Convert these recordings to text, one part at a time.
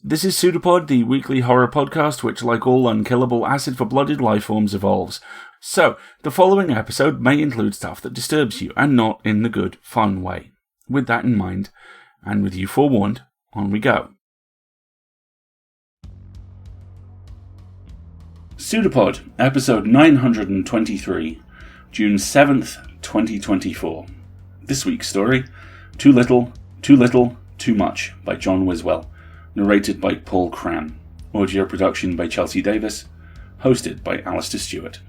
This is PseudoPod, the weekly horror podcast which, like all unkillable acid-for-blooded life forms, evolves. So, the following episode may include stuff that disturbs you, and not in the good, fun way. With that in mind, and with you forewarned, on we go. PseudoPod, episode 923, June 7th, 2024. This week's story, Too Little, Too Much, by John Wiswell. Narrated by Paul Cram. Audio production by Chelsea Davis. Hosted by Alistair Stewart.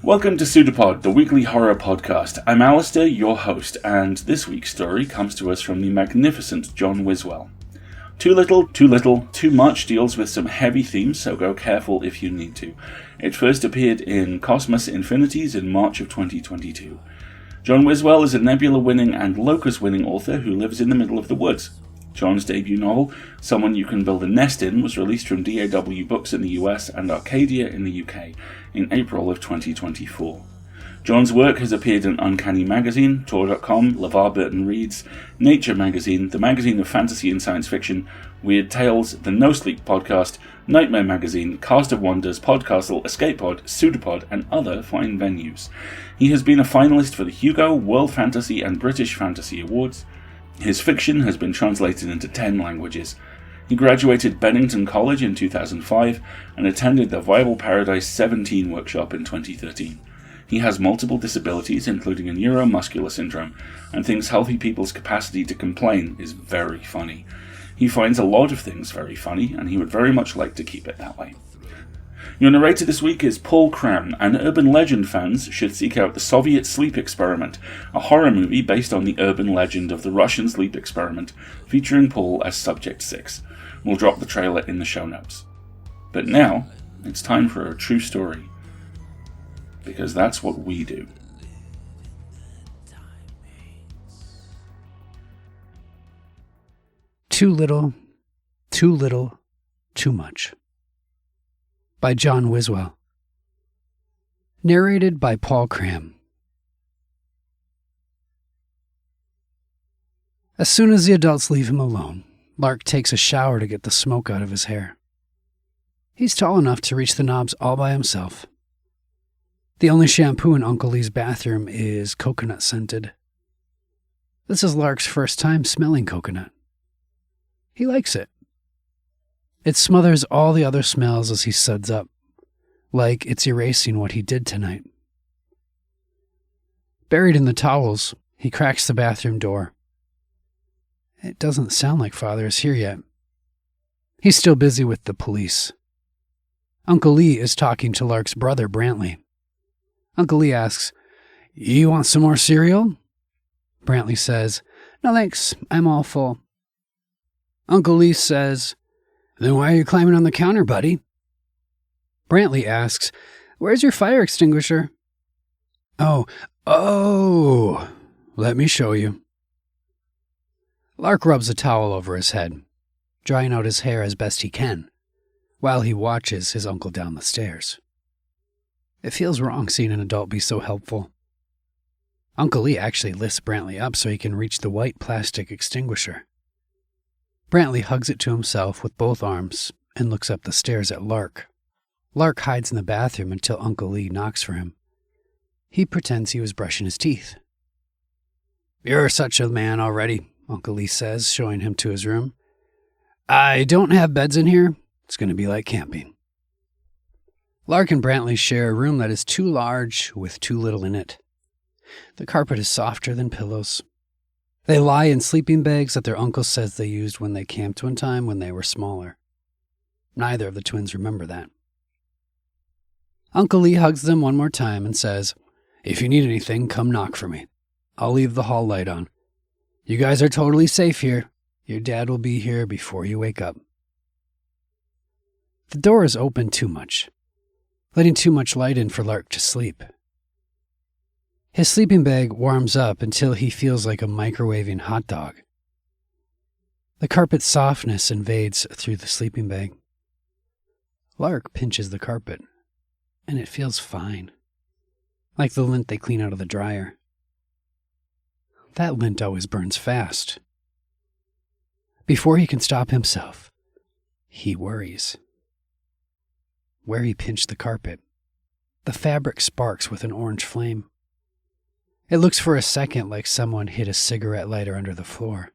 Welcome to PseudoPod, the weekly horror podcast. I'm Alistair, your host, and this week's story comes to us from the magnificent John Wiswell. Too Little, Too Much deals with some heavy themes, so go careful if you need to. It first appeared in Cosmos Infinities in March of 2022. John Wiswell is a Nebula-winning and Locus-winning author who lives in the middle of the woods. John's debut novel, Someone You Can Build a Nest In, was released from DAW Books in the US and Arcadia in the UK in April of 2024. John's work has appeared in Uncanny Magazine, Tor.com, LeVar Burton Reads, Nature Magazine, the Magazine of Fantasy and Science Fiction, Weird Tales, the No Sleep Podcast, Nightmare Magazine, Cast of Wonders, Podcastle, Escape Pod, PseudoPod, and other fine venues. He has been a finalist for the Hugo, World Fantasy, and British Fantasy Awards. His fiction has been translated into 10 languages. He graduated Bennington College in 2005 and attended the Viable Paradise 17 workshop in 2013. He has multiple disabilities, including a neuromuscular syndrome, and thinks healthy people's capacity to complain is very funny. He finds a lot of things very funny, and he would very much like to keep it that way. Your narrator this week is Paul Cram, and urban legend fans should seek out The Soviet Sleep Experiment, a horror movie based on the urban legend of the Russian sleep experiment, featuring Paul as Subject 6. We'll drop the trailer in the show notes. But now, it's time for a true story. Because that's what we do. Too Little, Too Much. By John Wiswell. Narrated by Paul Cram. As soon as the adults leave him alone, Lark takes a shower to get the smoke out of his hair. He's tall enough to reach the knobs all by himself. The only shampoo in Uncle Lee's bathroom is coconut scented. This is Lark's first time smelling coconut. He likes it. It smothers all the other smells as he suds up, like it's erasing what he did tonight. Buried in the towels, he cracks the bathroom door. It doesn't sound like Father is here yet. He's still busy with the police. Uncle Lee is talking to Lark's brother, Brantley. Uncle Lee asks, "You want some more cereal?" Brantley says, "No thanks, I'm all full." Uncle Lee says, "Then why are you climbing on the counter, buddy?" Brantley asks, "Where's your fire extinguisher?" Oh, let me show you." Lark rubs a towel over his head, drying out his hair as best he can, while he watches his uncle down the stairs. It feels wrong seeing an adult be so helpful. Uncle Lee actually lifts Brantley up so he can reach the white plastic extinguisher. Brantley hugs it to himself with both arms and looks up the stairs at Lark. Lark hides in the bathroom until Uncle Lee knocks for him. He pretends he was brushing his teeth. "You're such a man already," Uncle Lee says, showing him to his room. "I don't have beds in here. It's going to be like camping." Lark and Brantley share a room that is too large with too little in it. The carpet is softer than pillows. They lie in sleeping bags that their uncle says they used when they camped one time when they were smaller. Neither of the twins remember that. Uncle Lee hugs them one more time and says, "If you need anything, come knock for me. I'll leave the hall light on. You guys are totally safe here. Your dad will be here before you wake up." The door is open too much, letting too much light in for Lark to sleep. His sleeping bag warms up until he feels like a microwaving hot dog. The carpet's softness invades through the sleeping bag. Lark pinches the carpet, and it feels fine, like the lint they clean out of the dryer. That lint always burns fast. Before he can stop himself, He worries. Where he pinched the carpet, the fabric sparks with an orange flame. It looks for a second like someone hid a cigarette lighter under the floor.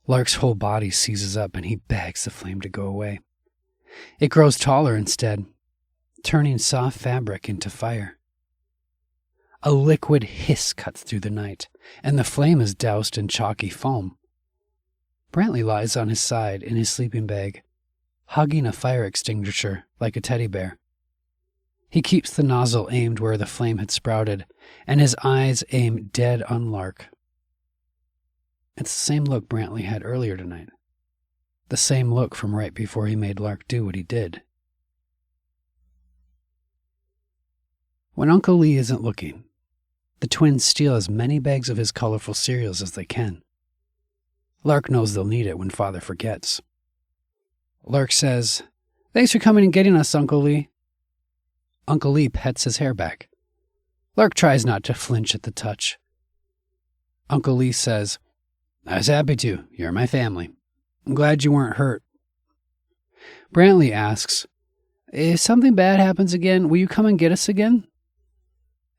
Lark's whole body seizes up and he begs the flame to go away. It grows taller instead, turning soft fabric into fire. A liquid hiss cuts through the night, and the flame is doused in chalky foam. Brantley lies on his side in his sleeping bag, hugging a fire extinguisher like a teddy bear. He keeps the nozzle aimed where the flame had sprouted, and his eyes aim dead on Lark. It's the same look Brantley had earlier tonight. The same look from right before he made Lark do what he did. When Uncle Lee isn't looking, the twins steal as many bags of his colorful cereals as they can. Lark knows they'll need it when Father forgets. Lark says, "Thanks for coming and getting us, Uncle Lee." Uncle Lee pets his hair back. Lark tries not to flinch at the touch. Uncle Lee says, "I was happy to. You're my family. I'm glad you weren't hurt." Brantley asks, "If something bad happens again, will you come and get us again?"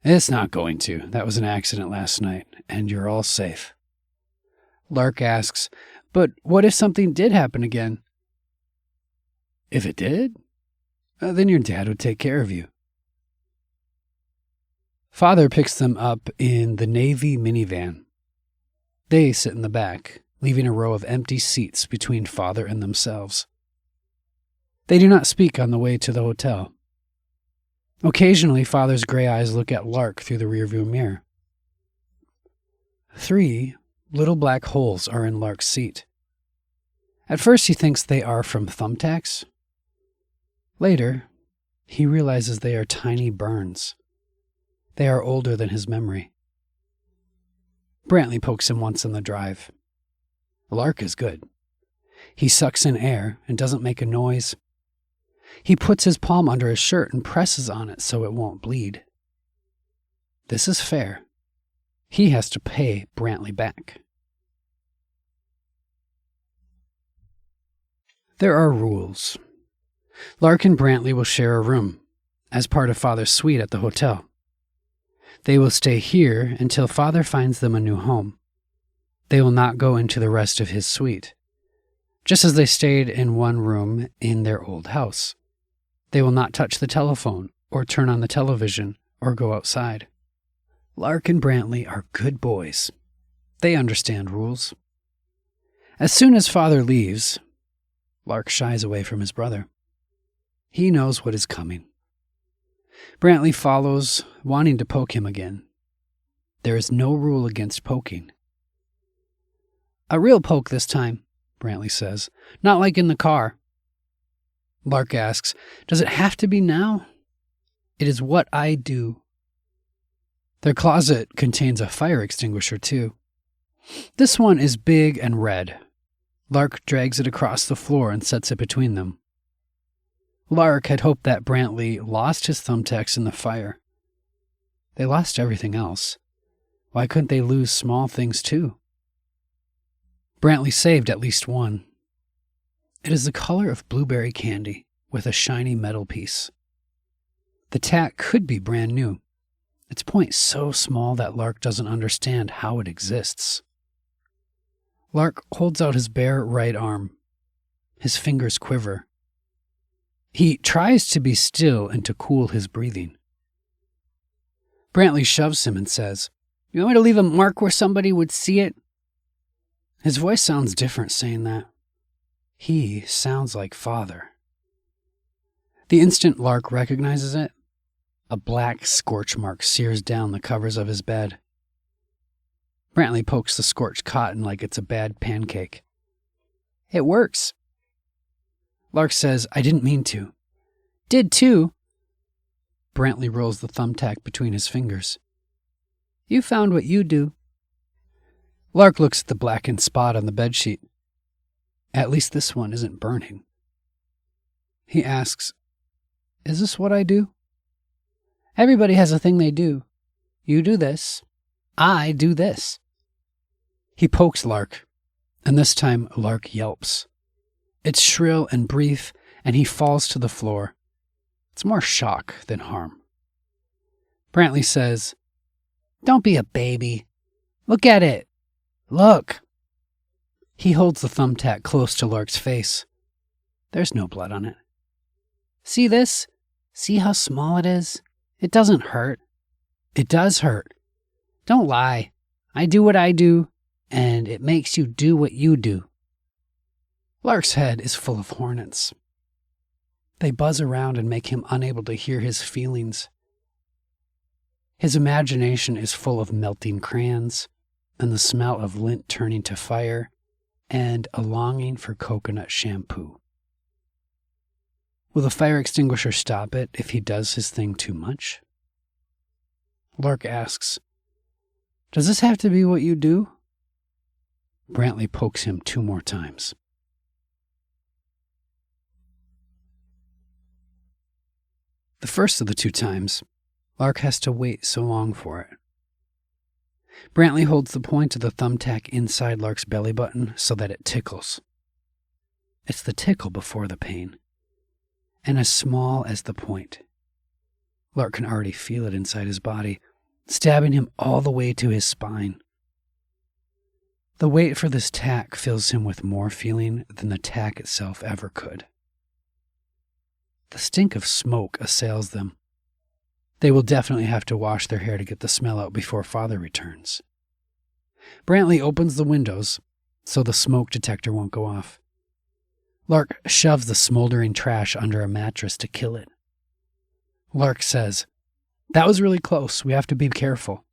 "It's not going to. That was an accident last night, and you're all safe." Lark asks, "But what if something did happen again?" "If it did, then your dad would take care of you." Father picks them up in the Navy minivan. They sit in the back, leaving a row of empty seats between Father and themselves. They do not speak on the way to the hotel. Occasionally, Father's gray eyes look at Lark through the rearview mirror. 3 little black holes are in Lark's seat. At first, he thinks they are from thumbtacks. Later, he realizes they are tiny burns. They are older than his memory. Brantley pokes him once in the drive. Lark is good. He sucks in air and doesn't make a noise. He puts his palm under his shirt and presses on it so it won't bleed. This is fair. He has to pay Brantley back. There are rules. Lark and Brantley will share a room, as part of Father's suite at the hotel. They will stay here until Father finds them a new home. They will not go into the rest of his suite, just as they stayed in one room in their old house. They will not touch the telephone, or turn on the television, or go outside. Lark and Brantley are good boys. They understand rules. As soon as Father leaves, Lark shies away from his brother. He knows what is coming. Brantley follows, wanting to poke him again. There is no rule against poking. "A real poke this time," Brantley says. "Not like in the car." Lark asks, "Does it have to be now?" "It is what I do." Their closet contains a fire extinguisher, too. This one is big and red. Lark drags it across the floor and sets it between them. Lark had hoped that Brantley lost his thumbtacks in the fire. They lost everything else. Why couldn't they lose small things too? Brantley saved at least one. It is the color of blueberry candy with a shiny metal piece. The tack could be brand new. Its point so small that Lark doesn't understand how it exists. Lark holds out his bare right arm. His fingers quiver. He tries to be still and to cool his breathing. Brantley shoves him and says, "You want me to leave a mark where somebody would see it?" His voice sounds different saying that. He sounds like Father. The instant Lark recognizes it, a black scorch mark sears down the covers of his bed. Brantley pokes the scorched cotton like it's a bad pancake. "It works." Lark says, "I didn't mean to." "Did too." Brantley rolls the thumbtack between his fingers. "You found what you do." Lark looks at the blackened spot on the bedsheet. At least this one isn't burning. He asks, "Is this what I do?" "Everybody has a thing they do. You do this. I do this." He pokes Lark, and this time Lark yelps. It's shrill and brief, and he falls to the floor. It's more shock than harm. Brantley says, "Don't be a baby. Look at it. Look." He holds the thumbtack close to Lark's face. There's no blood on it. "See this? See how small it is? It doesn't hurt." "It does hurt. Don't lie. I do what I do, and it makes you do what you do." Lark's head is full of hornets. They buzz around and make him unable to hear his feelings. His imagination is full of melting crayons, and the smell of lint turning to fire, and a longing for coconut shampoo. Will the fire extinguisher stop it if he does his thing too much? Lark asks, "Does this have to be what you do?" Brantley pokes him 2 more times. The first of the 2 times, Lark has to wait so long for it. Brantley holds the point of the thumbtack inside Lark's belly button so that it tickles. It's the tickle before the pain, and as small as the point. Lark can already feel it inside his body, stabbing him all the way to his spine. The wait for this tack fills him with more feeling than the tack itself ever could. The stink of smoke assails them. They will definitely have to wash their hair to get the smell out before Father returns. Brantley opens the windows so the smoke detector won't go off. Lark shoves the smoldering trash under a mattress to kill it. Lark says, "That was really close. We have to be careful."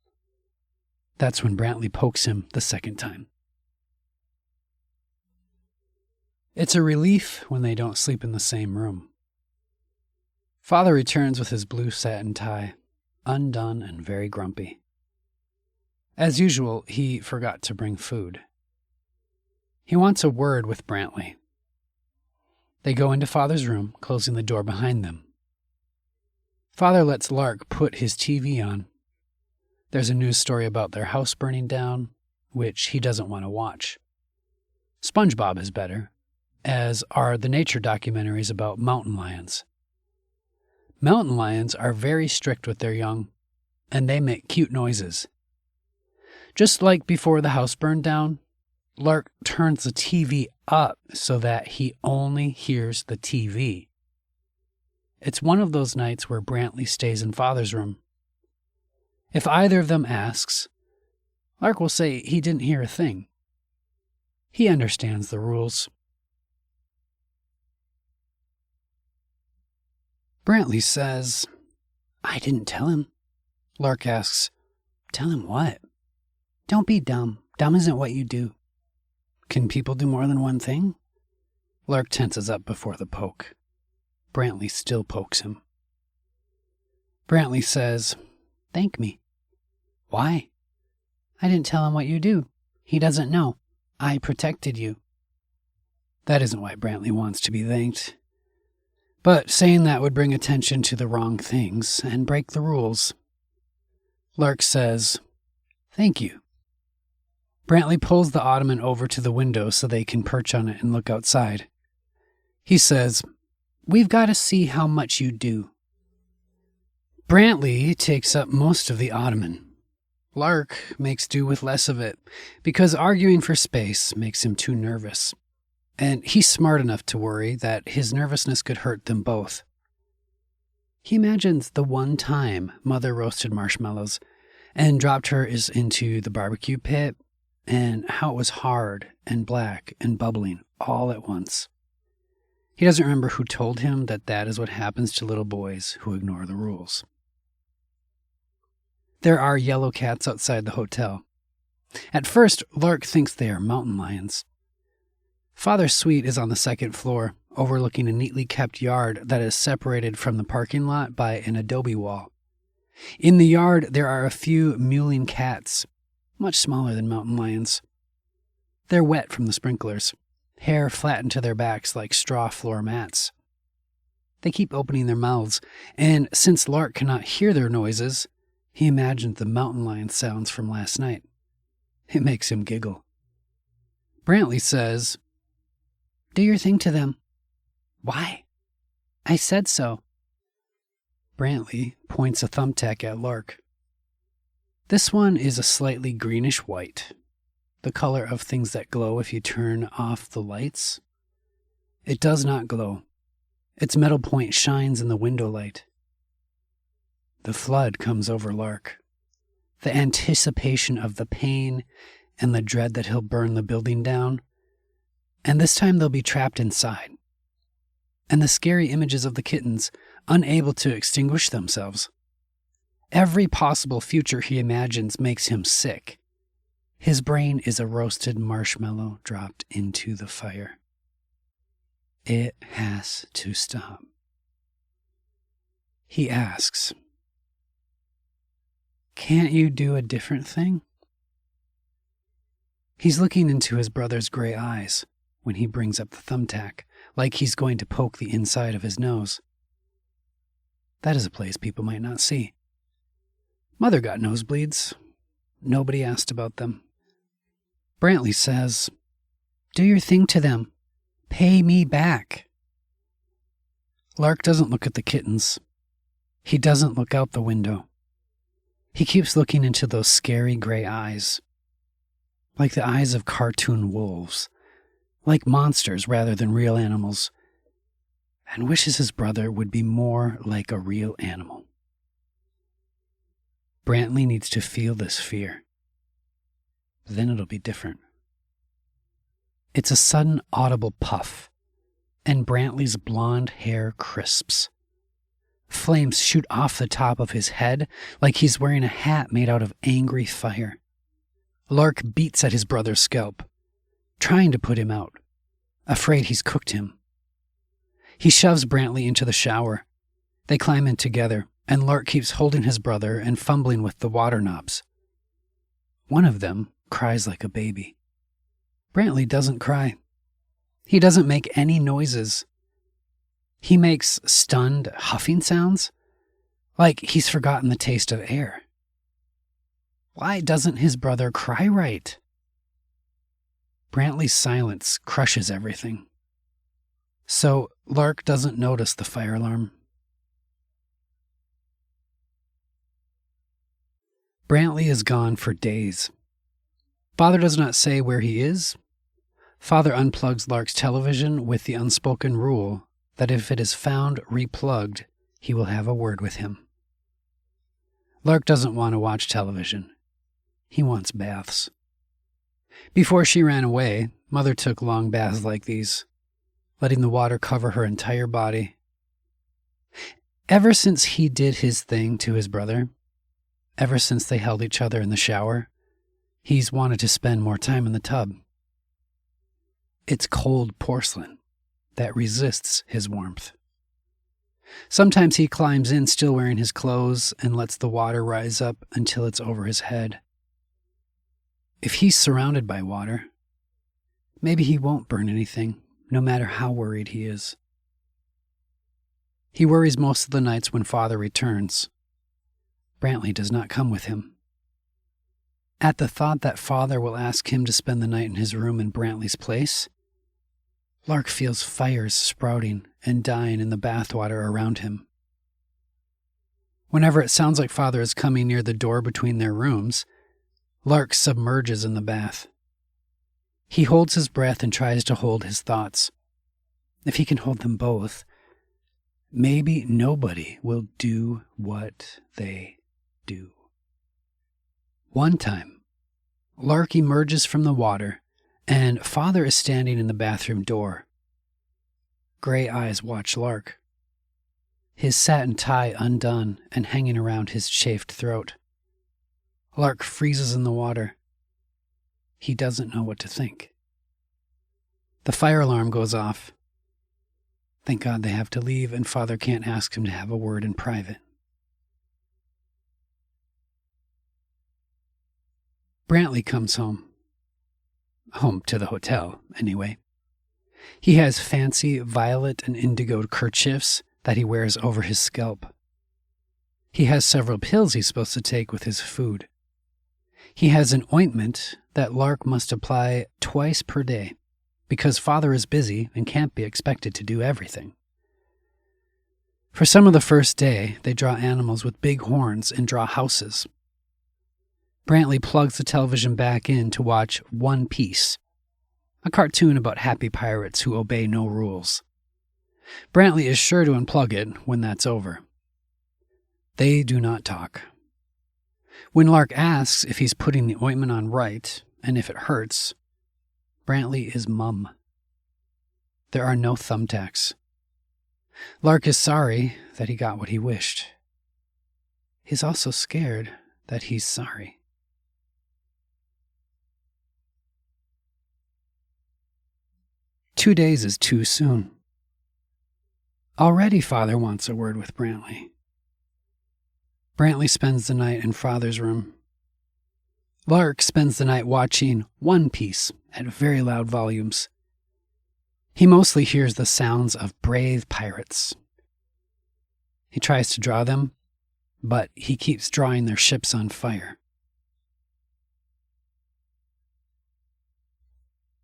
That's when Brantley pokes him the second time. It's a relief when they don't sleep in the same room. Father returns with his blue satin tie, undone and very grumpy. As usual, he forgot to bring food. He wants a word with Brantley. They go into Father's room, closing the door behind them. Father lets Lark put his TV on. There's a news story about their house burning down, which he doesn't want to watch. SpongeBob is better, as are the nature documentaries about mountain lions. Mountain lions are very strict with their young, and they make cute noises. Just like before the house burned down, Lark turns the TV up so that he only hears the TV. It's one of those nights where Brantley stays in Father's room. If either of them asks, Lark will say he didn't hear a thing. He understands the rules. Brantley says, "I didn't tell him." Lark asks, "Tell him what?" "Don't be dumb. Dumb isn't what you do." "Can people do more than one thing?" Lark tenses up before the poke. Brantley still pokes him. Brantley says, "Thank me." "Why?" "I didn't tell him what you do. He doesn't know. I protected you." That isn't why Brantley wants to be thanked. But saying that would bring attention to the wrong things and break the rules. Lark says, "Thank you." Brantley pulls the ottoman over to the window so they can perch on it and look outside. He says, "We've got to see how much you do." Brantley takes up most of the ottoman. Lark makes do with less of it, because arguing for space makes him too nervous. And he's smart enough to worry that his nervousness could hurt them both. He imagines the one time Mother roasted marshmallows and dropped hers into the barbecue pit, and how it was hard and black and bubbling all at once. He doesn't remember who told him that that is what happens to little boys who ignore the rules. There are yellow cats outside the hotel. At first, Lark thinks they are mountain lions. Father's suite is on the second floor, overlooking a neatly kept yard that is separated from the parking lot by an adobe wall. In the yard, there are a few mewling cats, much smaller than mountain lions. They're wet from the sprinklers, hair flattened to their backs like straw floor mats. They keep opening their mouths, and since Lark cannot hear their noises, he imagines the mountain lion sounds from last night. It makes him giggle. Brantley says, Do your thing to them. Why? I said so. Brantley points a thumbtack at Lark. This one is a slightly greenish white, the color of things that glow if you turn off the lights. It does not glow. Its metal point shines in the window light. The flood comes over Lark. The anticipation of the pain and the dread that he'll burn the building down. And this time they'll be trapped inside. And the scary images of the kittens, unable to extinguish themselves. Every possible future he imagines makes him sick. His brain is a roasted marshmallow dropped into the fire. It has to stop. He asks, "Can't you do a different thing?" He's looking into his brother's gray eyes when he brings up the thumbtack, like he's going to poke the inside of his nose. That is a place people might not see. Mother got nosebleeds. Nobody asked about them. Brantley says, "Do your thing to them. Pay me back." Lark doesn't look at the kittens. He doesn't look out the window. He keeps looking into those scary gray eyes, like the eyes of cartoon wolves, like monsters rather than real animals, and wishes his brother would be more like a real animal. Brantley needs to feel this fear. Then it'll be different. It's a sudden audible puff, and Brantley's blonde hair crisps. Flames shoot off the top of his head like he's wearing a hat made out of angry fire. Lark beats at his brother's scalp, trying to put him out, afraid he's cooked him. He shoves Brantley into the shower. They climb in together, and Lark keeps holding his brother and fumbling with the water knobs. One of them cries like a baby. Brantley doesn't cry. He doesn't make any noises. He makes stunned, huffing sounds, like he's forgotten the taste of air. Why doesn't his brother cry right? Brantley's silence crushes everything. So Lark doesn't notice the fire alarm. Brantley is gone for days. Father does not say where he is. Father unplugs Lark's television with the unspoken rule that if it is found replugged, he will have a word with him. Lark doesn't want to watch television. He wants baths. Before she ran away, Mother took long baths like these, letting the water cover her entire body. Ever since he did his thing to his brother, ever since they held each other in the shower, he's wanted to spend more time in the tub. It's cold porcelain that resists his warmth. Sometimes he climbs in still wearing his clothes and lets the water rise up until it's over his head. If he's surrounded by water, maybe he won't burn anything, no matter how worried he is. He worries most of the nights when Father returns. Brantley does not come with him. At the thought that Father will ask him to spend the night in his room in Brantley's place, Lark feels fires sprouting and dying in the bathwater around him. Whenever it sounds like Father is coming near the door between their rooms, Lark submerges in the bath. He holds his breath and tries to hold his thoughts. If he can hold them both, maybe nobody will do what they do. One time, Lark emerges from the water, and Father is standing in the bathroom door. Gray eyes watch Lark, his satin tie undone and hanging around his chafed throat. Lark freezes in the water. He doesn't know what to think. The fire alarm goes off. Thank God they have to leave, and Father can't ask him to have a word in private. Brantley comes home. Home to the hotel, anyway. He has fancy violet and indigo kerchiefs that he wears over his scalp. He has several pills he's supposed to take with his food. He has an ointment that Lark must apply twice per day, because Father is busy and can't be expected to do everything. For some of the first day, they draw animals with big horns and draw houses. Brantley plugs the television back in to watch One Piece, a cartoon about happy pirates who obey no rules. Brantley is sure to unplug it when that's over. They do not talk. When Lark asks if he's putting the ointment on right and if it hurts, Brantley is mum. There are no thumbtacks. Lark is sorry that he got what he wished. He's also scared that he's sorry. "2 days is too soon. Already Father wants a word with Brantley." Brantley spends the night in Father's room. Lark spends the night watching One Piece at very loud volumes. He mostly hears the sounds of brave pirates. He tries to draw them, but he keeps drawing their ships on fire.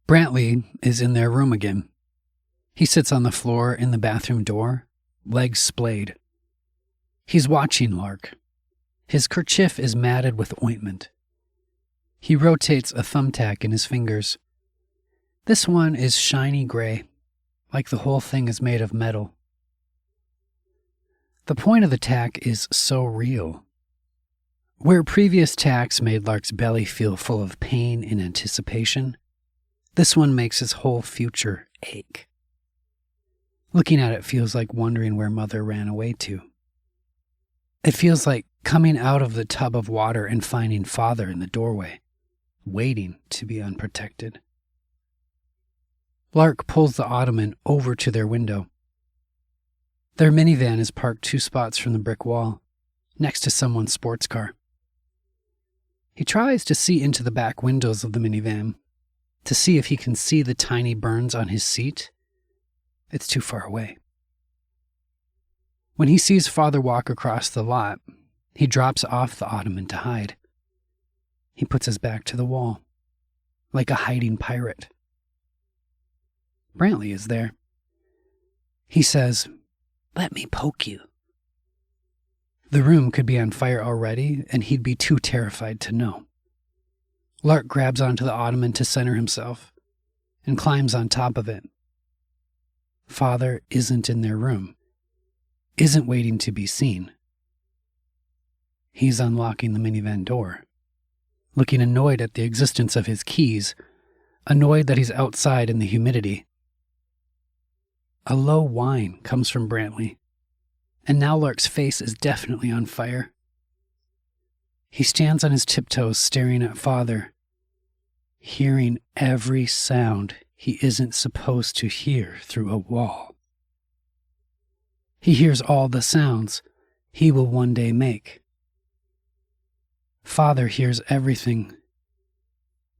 Brantley is in their room again. He sits on the floor in the bathroom door, legs splayed. He's watching Lark. His kerchief is matted with ointment. He rotates a thumbtack in his fingers. This one is shiny gray, like the whole thing is made of metal. The point of the tack is so real. Where previous tacks made Lark's belly feel full of pain and anticipation, this one makes his whole future ache. Looking at it feels like wondering where Mother ran away to. It feels like coming out of the tub of water and finding Father in the doorway, waiting to be unprotected. Lark pulls the ottoman over to their window. Their minivan is parked 2 spots from the brick wall, next to someone's sports car. He tries to see into the back windows of the minivan, to see if he can see the tiny burns on his seat. It's too far away. When he sees Father walk across the lot, he drops off the ottoman to hide. He puts his back to the wall, like a hiding pirate. Brantley is there. He says, "Let me poke you." The room could be on fire already, and he'd be too terrified to know. Lark grabs onto the ottoman to center himself and climbs on top of it. Father isn't in their room, isn't waiting to be seen. He's unlocking the minivan door, looking annoyed at the existence of his keys, annoyed that he's outside in the humidity. A low whine comes from Brantley, and now Lark's face is definitely on fire. He stands on his tiptoes staring at Father, hearing every sound he isn't supposed to hear through a wall. He hears all the sounds he will one day make. Father hears everything,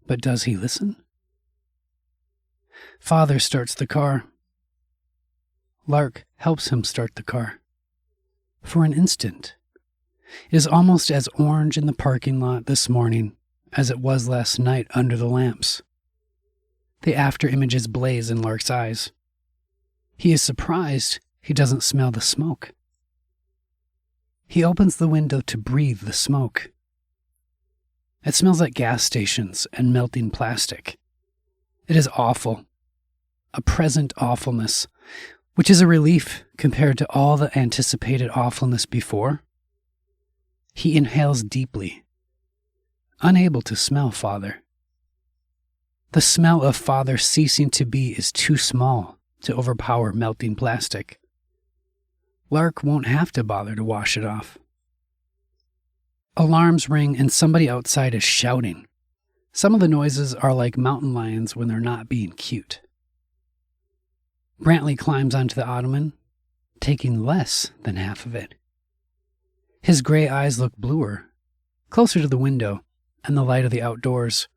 but does he listen? Father starts the car. Lark helps him start the car. For an instant. It is almost as orange in the parking lot this morning as it was last night under the lamps. The after images blaze in Lark's eyes. He is surprised he doesn't smell the smoke. He opens the window to breathe the smoke. It smells like gas stations and melting plastic. It is awful. A present awfulness, which is a relief compared to all the anticipated awfulness before. He inhales deeply, unable to smell Father. The smell of Father ceasing to be is too small to overpower melting plastic. Lark won't have to bother to wash it off. Alarms ring and somebody outside is shouting. Some of the noises are like mountain lions when they're not being cute. Brantley climbs onto the ottoman, taking less than half of it. His gray eyes look bluer, closer to the window and the light of the outdoors.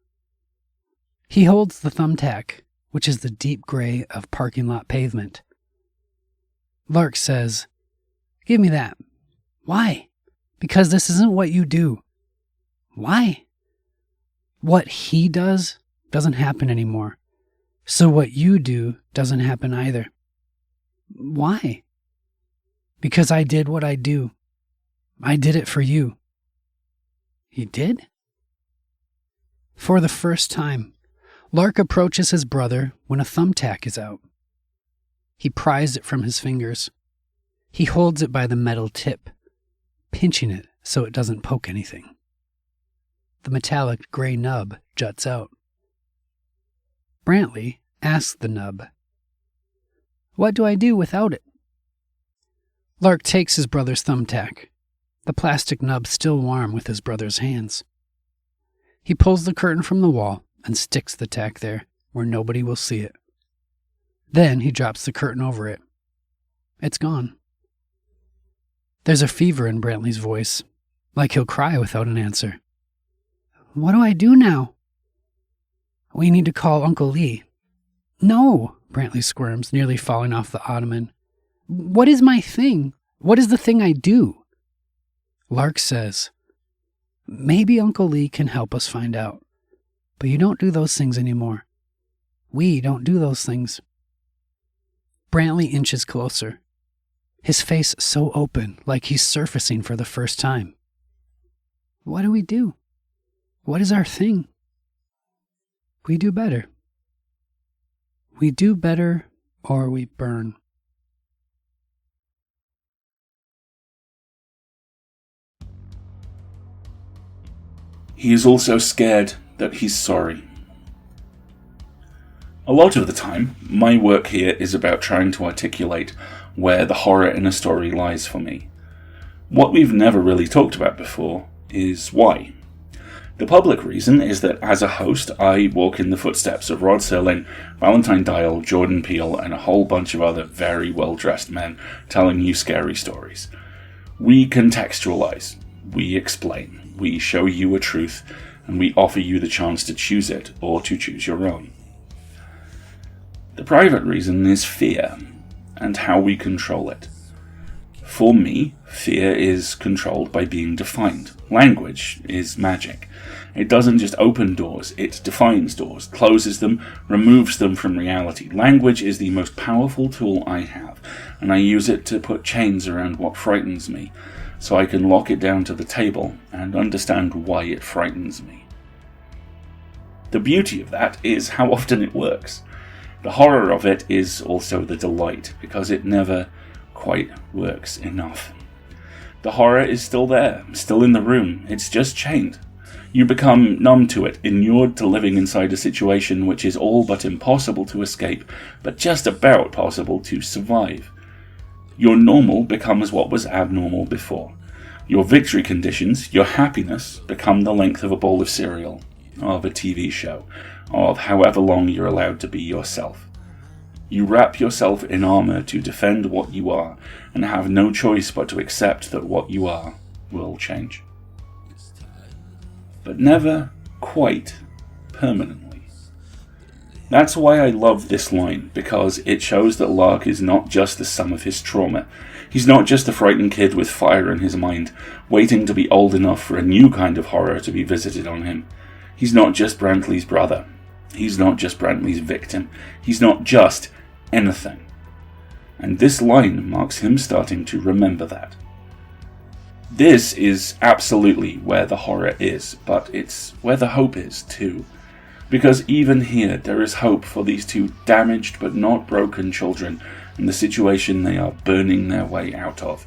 He holds the thumbtack, which is the deep gray of parking lot pavement. Lark says, "Give me that." "Why?" "Because this isn't what you do." "Why?" What he does doesn't happen anymore. So what you do doesn't happen either. Why? Because I did what I do. I did it for you. You did? For the first time, Lark approaches his brother when a thumbtack is out. He pries it from his fingers. He holds it by the metal tip, pinching it so it doesn't poke anything. The metallic gray nub juts out. Brantley asks the nub, "What do I do without it?" Lark takes his brother's thumbtack, the plastic nub still warm with his brother's hands. He pulls the curtain from the wall and sticks the tack there where nobody will see it. Then he drops the curtain over it. It's gone. There's a fever in Brantley's voice, like he'll cry without an answer. "What do I do now?" "We need to call Uncle Lee." "No," Brantley squirms, nearly falling off the ottoman. "What is my thing? What is the thing I do?" Lark says, "Maybe Uncle Lee can help us find out. But you don't do those things anymore. We don't do those things." Brantley inches closer, his face so open, like he's surfacing for the first time. "What do we do? What is our thing?" "We do better. We do better, or we burn." He is also scared that he's sorry. A lot of the time, my work here is about trying to articulate where the horror in a story lies for me. What we've never really talked about before is why. The public reason is that as a host, I walk in the footsteps of Rod Serling, Valentine Dial, Jordan Peele, and a whole bunch of other very well-dressed men telling you scary stories. We contextualize, we explain, we show you a truth, and we offer you the chance to choose it or to choose your own. The private reason is fear, and how we control it. For me, fear is controlled by being defined. Language is magic. It doesn't just open doors, it defines doors, closes them, removes them from reality. Language is the most powerful tool I have, and I use it to put chains around what frightens me, so I can lock it down to the table and understand why it frightens me. The beauty of that is how often it works. The horror of it is also the delight, because it never quite works enough. The horror is still there, still in the room, it's just chained. You become numb to it, inured to living inside a situation which is all but impossible to escape, but just about possible to survive. Your normal becomes what was abnormal before. Your victory conditions, your happiness, become the length of a bowl of cereal, of a TV show, of however long you're allowed to be yourself. You wrap yourself in armor to defend what you are, and have no choice but to accept that what you are will change. But never quite permanently. That's why I love this line, because it shows that Lark is not just the sum of his trauma. He's not just a frightened kid with fire in his mind, waiting to be old enough for a new kind of horror to be visited on him. He's not just Brantley's brother. He's not just Brantley's victim. He's not just anything. And this line marks him starting to remember that. This is absolutely where the horror is, but it's where the hope is too. Because even here, there is hope for these two damaged but not broken children and the situation they are burning their way out of.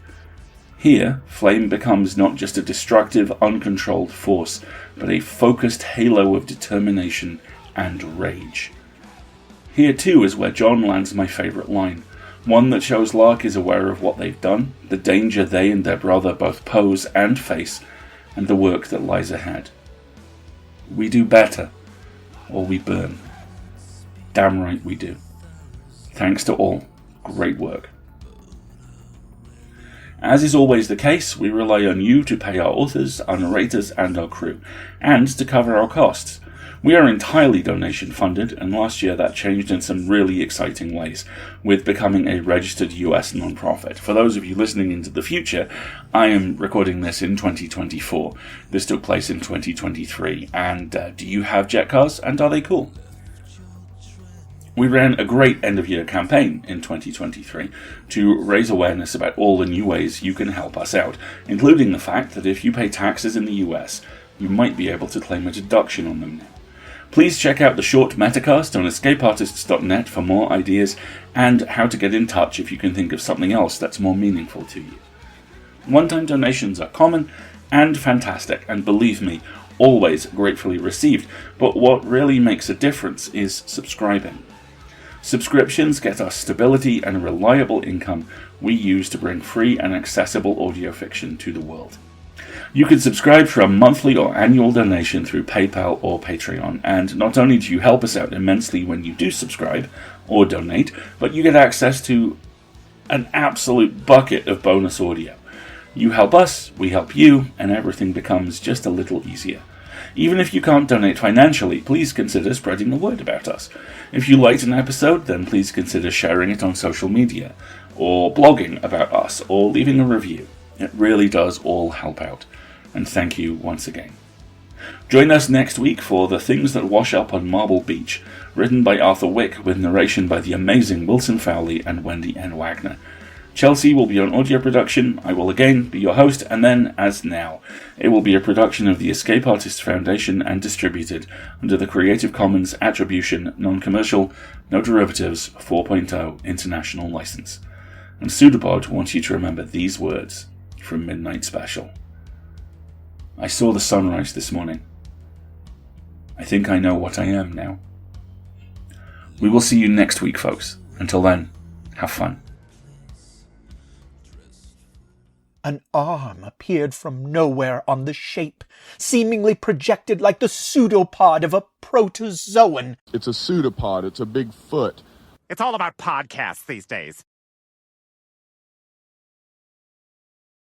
Here, Flame becomes not just a destructive, uncontrolled force, but a focused halo of determination and rage. Here too is where John lands my favourite line, one that shows Lark is aware of what they've done, the danger they and their brother both pose and face, and the work that lies ahead. We do better, or we burn. Damn right we do. Thanks to all. Great work. As is always the case, we rely on you to pay our authors, our narrators, and our crew, and to cover our costs. We are entirely donation funded, and last year that changed in some really exciting ways, with becoming a registered US non-profit. For those of you listening into the future, I am recording this in 2024. This took place in 2023, and do you have jet cars, and are they cool? We ran a great end-of-year campaign in 2023 to raise awareness about all the new ways you can help us out, including the fact that if you pay taxes in the US, you might be able to claim a deduction on them now. Please check out the short metacast on escapeartists.net for more ideas and how to get in touch if you can think of something else that's more meaningful to you. One-time donations are common and fantastic, and believe me, always gratefully received, but what really makes a difference is subscribing. Subscriptions get us stability and reliable income we use to bring free and accessible audio fiction to the world. You can subscribe for a monthly or annual donation through PayPal or Patreon, and not only do you help us out immensely when you do subscribe or donate, but you get access to an absolute bucket of bonus audio. You help us, we help you, and everything becomes just a little easier. Even if you can't donate financially, please consider spreading the word about us. If you liked an episode, then please consider sharing it on social media, or blogging about us, or leaving a review. It really does all help out. And thank you once again. Join us next week for The Things That Wash Up on Marble Beach, written by Arthur Wick with narration by the amazing Wilson Fowley and Wendy N. Wagner. Chelsea will be on audio production, I will again be your host, and then, as now, it will be a production of the Escape Artists Foundation and distributed under the Creative Commons Attribution, Non-Commercial, No Derivatives 4.0 International License. And PseudoPod wants you to remember these words from Midnight Special. I saw the sunrise this morning. I think I know what I am now. We will see you next week, folks. Until then, have fun. An arm appeared from nowhere on the shape, seemingly projected like the PseudoPod of a protozoan. It's a pseudopod. It's a big foot. It's all about podcasts these days.